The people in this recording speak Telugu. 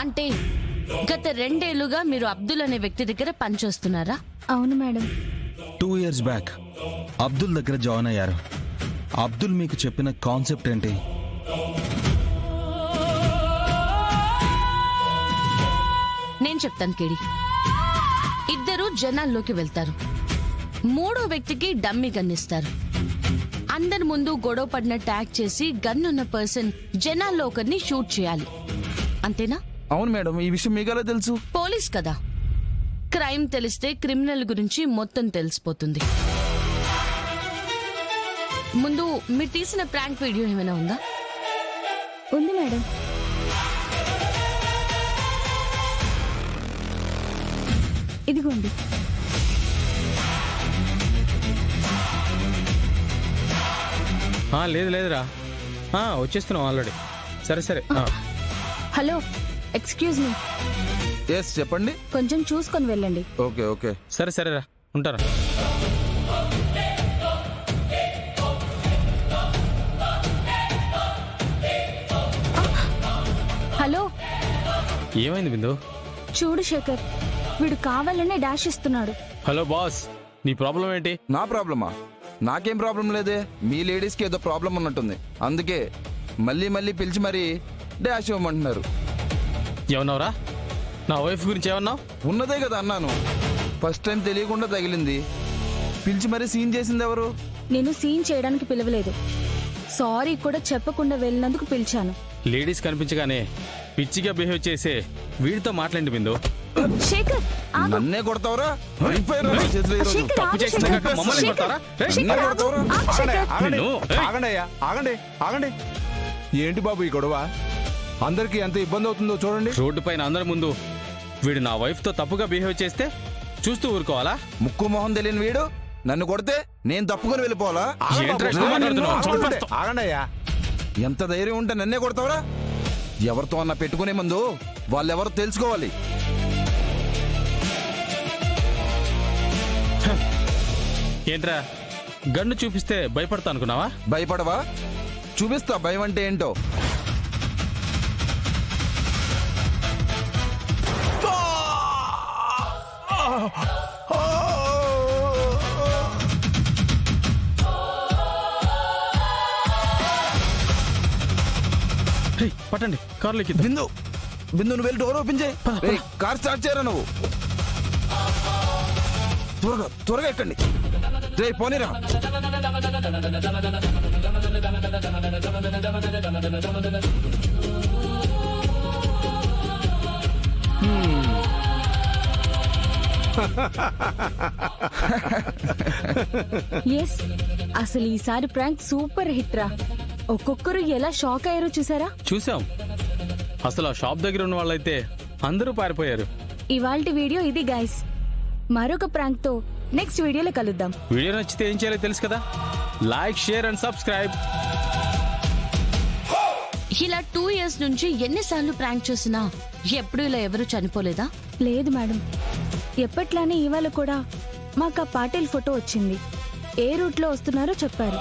అంటే గత 2 ఏళ్లుగా మీరు అబ్దుల్ అనే వ్యక్తి దగ్గర పనిచేస్తున్నారా? అవును మేడం. 2 years బ్యాక్ అబ్దుల్ దగ్గర జాయిన్ అయ్యారు. అబ్దుల్ మీకు చెప్పిన కాన్సెప్ట్ ఏంటి? నేను చెప్తాను కేడి. ఇద్దరు జనాల్లోకి వెళ్తారు. 3వ వ్యక్తికి డమ్మీ గన్ ఇస్తారు. అందరి ముందు గొడవ పడినట్టు యాక్ట్ చేసి గన్ ఉన్న పర్సన్ జనాల్లో ఒకరిని షూట్ చేయాలి. అంతేనా? అవును మేడం, ఈ విషయం మీకెలా తెలుసు? పోలీస్ కదా, క్రైమ్ తెలిస్తే క్రిమినల్ గురించి మొత్తం తెలిసిపోతుంది. ముందు మీరు తీసిన ప్రాంక్ వీడియో ఏమైనా ఉందా? ఉంది మేడం. ఇదిగోండి. లేదు లేదురా, వచ్చేస్తున్నాం ఆల్రెడీ. సరే సరే. Hello, excuse me. ఎస్ చెప్పండి. కొంచెం చూసుకొని వెళ్ళండి. Okay okay. సరే సరేరా, ఉంటారా. హలో, ఏమైంది బిందు? చూడు శేఖర్, వీడు కావాలనే డాష్ ఇస్తున్నాడు. హలో బాస్, నీ ప్రాబ్లం ఏంటి? నా ప్రాబ్లమా? నాకేం ప్రాబ్లం లేదే. మీ లేడీస్కి ఏదో ప్రాబ్లం ఉన్నట్టుంది, అందుకే మళ్ళీ మళ్ళీ పిలిచి మరీ డాష్ ఇవ్వమంటున్నారు. ఏమన్నావురా? నా వైఫ్ గురించి ఏమన్నావు? ఉన్నదే కదా అన్నాను. ఫస్ట్ టైం తెలియకుండా తగిలింది, పిలిచి మరీ సీన్ చేసింది ఎవరు? నేను సీన్ చేయడానికి పిలవలేదు, సారీ కూడా చెప్పకుండా వెళ్ళినందుకు పిలిచాను. లేడీస్ కనిపించగానే పిచ్చిగా బిహేవ్ చేసే వీడితో మాట్లాడి బిందు. శేఖర్ ఆగు. నన్నే కొడతావరా? అయిపోయారా నా చేతిలో ఈరోజు? శేఖర్, తప్పు ఆగు చేసిన శేఖర్. మమ్మల్ని కొడతారా? రేయ్, శేఖర్, నన్నే ఆగు. కొడతావరా? ఆగు శేఖర్. నిన్ను, ఏయ్. ఆగండి అయ్యా, ఆగండి ఆగండి ఆగండి. ఏంటి బాబు ఈ గొడవ? అందరికి ఎంత ఇబ్బంది అవుతుందో చూడండి. రోడ్డు పైన అందరి ముందు వీడు నా వైఫ్ తో తప్పుగా బిహేవ్ చేస్తే చూస్తూ ఊరుకోవాలా? ముక్కు మొహం తెలియని వీడు నన్ను కొడితే నేను తప్పుకొని వెళ్ళిపోవాలా? ఆగండి బాబు, ఏంట్రా ఇట్లా మాట్లాడుతున్నావు? ఆగండి, చంపేస్తా. ఆగండి అయ్యా. ఎంత ధైర్యం ఉంటే నన్నే కొడతావరా? ఎవరితో అన్నా పెట్టుకునే ముందు వాళ్ళెవరో తెలుసుకోవాలి. ఏంట్రా గన్ను చూపిస్తే భయపడతా అనుకున్నావా? భయపడవా? చూపిస్తా భయం అంటే ఏంటో. రేయ్, పట్టండి, కారులోకి ఎక్కిద్దాం. బిందు బిందు నువ్వు వెళ్ళి డోర్ ఓపెన్ చేయి. రేయ్, కార్ స్టార్ట్ చేయరా నువ్వు. త్వరగా త్వరగా ఎక్కండి. రే పోనీరా. ఎస్, అసలు ఈసారి ప్రాంక్ సూపర్ హిట్ రా. ఒక్కొక్కరు ఎలా షాక్ అయ్యారో చూసారా? చూసాం. అసలు ఆ షాప్ దగ్గర ఉన్న వాళ్ళైతే అందరూ పారిపోయారు. ఇవాల్టి వీడియో ఇది గైస్. మరొక ప్రాంక్ తో నెక్స్ట్ వీడియోలో కలుద్దాం. వీడియో నచ్చితే ఏం చేయాలో తెలుసు కదా, లైక్, షేర్ అండ్ సబ్స్క్రైబ్. ఇలా 2 years నుంచి ఎన్నిసార్లు ప్రాంక్ చేసినా ఎప్పుడు ఇలా ఎవరు చనిపోలేదా? లేదు మేడం, ఎప్పట్లానే ఇవాళ కూడా మాకు ఆ పాటిల్ ఫోటో వచ్చింది. ఏ రూట్లో వస్తున్నారో చెప్పారు.